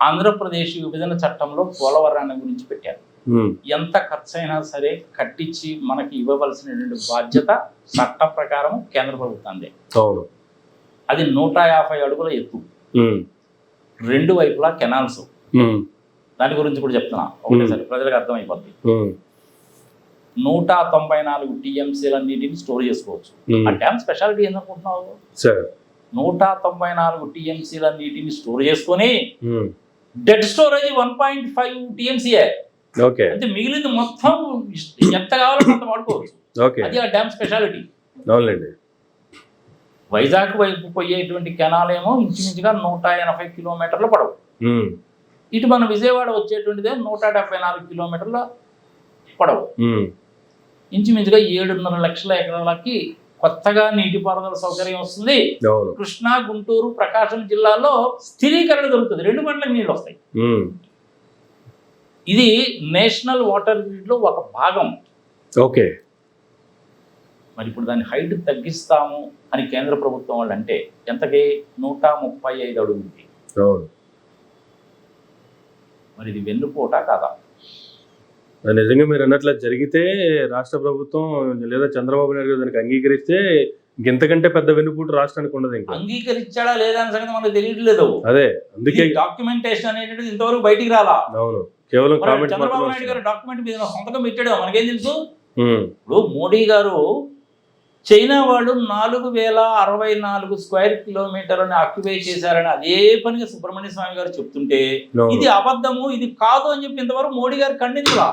ఆంధ్రప్రదేశ్ విభజన చట్టంలో పోలవరాన్ని గురించి పెట్టారు. ఎంత ఖర్చైనా సరే కట్టించి మనకి ఇవ్వవలసినటువంటి బాధ్యత చట్ట ప్రకారం కేంద్ర ప్రభుత్వాన్ని. అది 150 అడుగుల ఎత్తు, 2 వైపులా కెనాల్స్. దాని గురించి కూడా చెప్తున్నా ఒకటేసారి ప్రజలకు అర్థమైపోద్ది. 194 టీఎంసీలన్నిటిని స్టోర్ చేసుకోవచ్చు. ఆ డ్యామ్ స్పెషాలిటీ ఏందనుకుంటున్నావు? 194 టీఎంసీలన్నిటిని స్టోర్ చేసుకొని డెడ్ స్టోరేజ్ 1.5 టీఎంసీఏ. అంటే మిగిలింది మొత్తం ఎంత కావాలంటే అంత వాడుకోవచ్చు. అది ఆ డ్యామ్ స్పెషాలిటీ. వైజాగ్ వైపు పోయేటువంటి కెనాల్ ఏమో ఇంచుమించుగా 180 కిలోమీటర్ల పొడవు. ఇటు మన విజయవాడ వచ్చేటువంటిదే 174 కిలోమీటర్ల పొడవు. ఇంచుమించుగా 7.5 లక్షల ఎకరాలకి కొత్తగా నీటిపారుదల సౌకర్యం వస్తుంది. కృష్ణా, గుంటూరు, ప్రకాశం జిల్లాలో స్థిరీకరణ దొరుకుతుంది. 2 గంటలకు నీళ్ళు వస్తాయి. ఇది నేషనల్ వాటర్ గ్రిడ్ లో ఒక భాగం. మరి ఇప్పుడు దాని హైట్ తగ్గిస్తాము అని కేంద్ర ప్రభుత్వం వాళ్ళు అంటే ఎంతకి? 135 అడుగులకి. మరి ఇది వెన్నుపోట కాదా? నిజంగా మీరు అన్నట్లు జరిగితే రాష్ట్ర ప్రభుత్వం లేదా చంద్రబాబు నాయుడు గారు దానికి అంగీకరిస్తే ఇంతకంటే పెద్ద వెన్నుపోటు రాష్ట్రానికి ఉండదు. ఇంకా అంగీకరించాడా లేదా అనే సంగతి మనకు తెలియట్లేదు. అదే అందుకే డాక్యుమెంటేషన్ అనేటువంటిది ఇంతవరకు బయటికి రాలా. అవును, కేవలం చంద్రబాబు నాయుడు గారు డాక్యుమెంట్ మీద సొంతకం పెట్టాడు, మనకేం తెలుసు? ఇప్పుడు మోడీ గారు చైనా వాళ్ళు 4064 స్క్వేర్ కిలోమీటర్లని ఆక్యుపై చేశారని అదే పనిగా సుబ్రహ్మణ్య స్వామి గారు చెప్తుంటే ఇది అబద్ధము, ఇది కాదు అని చెప్పి ఇంతవరకు మోడీ గారు ఖండించలా.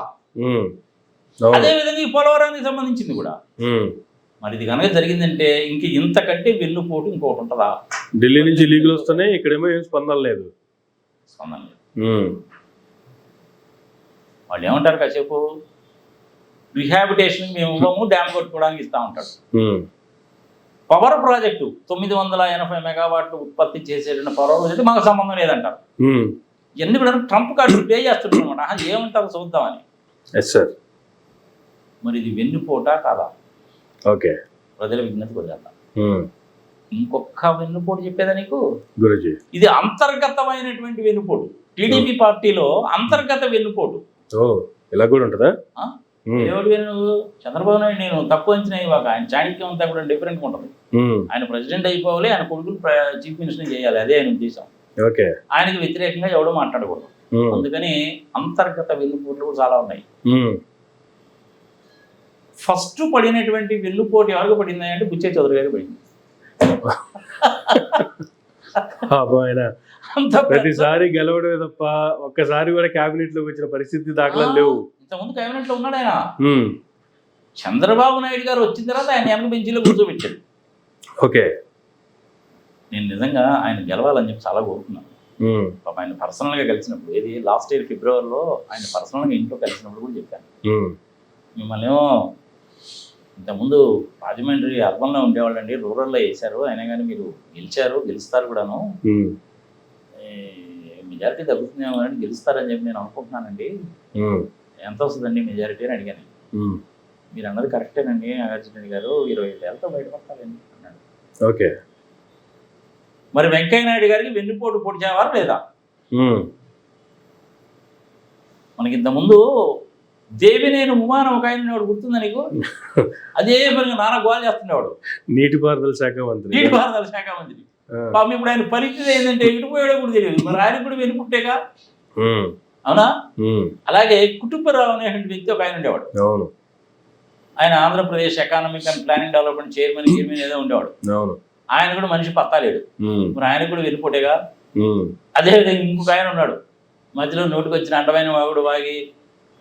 అదే విధంగా ఈ పోలవరానికి సంబంధించింది కూడా. మరి ఇది కనుక జరిగిందంటే ఇంక ఇంతకంటే వెన్నుపోటు ఇంకొకటి ఉంటుందా? ఢిల్లీ నుంచి లీగులు వస్తున్నాయి, ఇక్కడేమో ఏం స్పందన లేదు. వాళ్ళు ఏమంటారు? కాసేపు రిహాబిటేషన్ మేము ఇవ్వము, డ్యామ్ కట్టుకోవడానికి ఇస్తా ఉంటాడు. పవర్ ప్రాజెక్టు 980 మెగావాట్లు ఉత్పత్తి చేసేటువంటి పవర్ ప్రాజెక్టు మాకు సంబంధం లేదంటారు. ఇవన్నీ కూడా ట్రంప్ కార్డు ప్లే చేస్తుంటారు అనమాట. ఏమంటారు చూద్దామని. మరి ఇది వెన్నుపోట కాదా? ప్రజల విజ్ఞతకు వదిలేద్దాం. ఇంకొక వెన్నుపోటు చెప్పేదా నీకు? ఇది అంతర్గతమైనటువంటి వెన్నుపోటు. టీడీపీ పార్టీలో అంతర్గత వెన్నుపోటు. ఇలా కూడా ఉంటుందా? నువ్వు చంద్రబాబు నాయుడు నేను తక్కువ అంచనా ఇవ్వక, ఆయన చాణక్యం అంతా కూడా డిఫరెంట్గా ఉంటుంది. ఆయన ప్రెసిడెంట్ అయిపోవాలి, ఆయన కొడుకులు చీఫ్ మినిస్టర్ చేయాలి, అదే ఆయన ఉద్దేశం. ఆయనకి వ్యతిరేకంగా ఎవడో మాట్లాడకూడదు. అందుకని అంతర్గత వెన్నుపోట్లు కూడా చాలా ఉన్నాయి. ఫస్ట్ పడినటువంటి వెన్నుపోటు ఎవరికి పడింది అంటే బుచ్చే చౌదరి గారికి పడింది. ప్రతిసారి గెలవడమే తప్ప ఒక్కసారి కూడా కేబినెట్ లోకి వచ్చిన పరిస్థితి దాఖలా లేవు. ఇంతకుముందు కేబినెట్ లో ఉన్నాడు ఆయన. చంద్రబాబు నాయుడు గారు వచ్చిన తర్వాత ఆయన వెనక బెంచీలో కూర్చోబెట్టాడు. నేను నిజంగా ఆయన గెలవాలని చెప్పి చాలా కోరుకున్నాను. ఆయన పర్సనల్ గా కలిసినప్పుడు, ఏది లాస్ట్ ఇయర్ ఫిబ్రవరిలో ఆయన పర్సనల్ గా ఇంట్లో కలిసినప్పుడు కూడా చెప్పాను, మిమ్మల్ని ఏమో ఇంతకుముందు రాజమండ్రి అర్బన్లో ఉండేవాళ్ళండి, రూరల్లో వేశారు, అయినా కానీ మీరు గెలుస్తారు కూడాను, మెజారిటీ తగ్గుతుందేమో అని గెలుస్తారని చెప్పి నేను అనుకుంటున్నానండి. ఎంత వస్తుందండి మెజారిటీ అని అడిగాను. మీరు అన్నది కరెక్టేనండి నాగార్జున గారు, 25,000తో బయటపడతారండి అన్నాడు. మరి వెంకయ్య నాయుడు గారికి వెన్నుపోటు పొడిచేవారు లేదా? మనకి ఇంతకుముందు దేవినేని ఉమాన ఒక ఆయన వాడు గుర్తుందా నీకు? అదే పనిగా నాన్న గోల చేస్తుండేవాడు. నీటిపారుదల శాఖ మంత్రి. ఇప్పుడు ఆయన పరిస్థితి ఏంటంటే ఇటు పోయాడో కూడా తెలియదు. మరి ఆయన కూడా వెనుపుట్టేగా, అవునా? అలాగే కుటుంబరావు అనేటువంటి వ్యక్తి ఒక ఆయన ఉండేవాడు. ఆయన Andhra Pradesh economic and planning development chairman ఏదో ఉండేవాడు. ఆయన కూడా మనిషి పత్తాలేడు. మరి ఆయన కూడా వెళ్ళిపోటేగా. అదేవిధంగా ఇంకొక ఆయన ఉన్నాడు, మధ్యలో నోటికి వచ్చిన అండమైన వాగుడు వాగి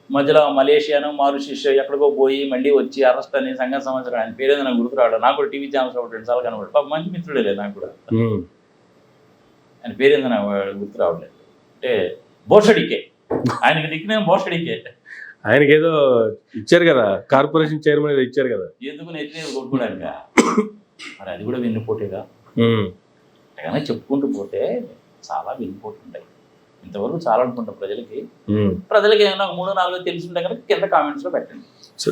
మధ్యలో మలేషియాను మారిషియస్ ఎక్కడికో పోయి మళ్ళీ వచ్చి అరెస్ట్ అని సంఘ సంవత్సరం. ఆయన పేరేదో నాకు గుర్తు రావడం. నాకు కూడా టీవీ ఛానల్స్ ఒకటి 2 సార్లు కనబడు. పాప మంచి మిత్రుడే లేదు నాకు కూడా. ఆయన పేరేందో నాకు గుర్తు రావట్లేదు. అంటే బోషడికే, ఆయనకి నిక్నేమ్ బోషడికే. ఆయనకి ఏదో ఇచ్చారు కదా, కార్పొరేషన్ చైర్మన్ ఏదో ఇచ్చారు కదా, ఎందుకు నెట్లేదు కొట్టుకోవడానికి. మరి అది కూడా వెన్నుపోటేగా. కానీ చెప్పుకుంటూ పోతే చాలా వెన్నుపోటు ఉంటాయి. ఇంతవరకు చాలా అనుకుంటాం ప్రజలకి ఏమైనా 3-4 తెలిసి ఉంటే కనుక కింద కామెంట్స్ లో పెట్టండి.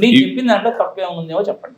నేను చెప్పిన దాంట్లో తప్పేముందేమో చెప్పండి.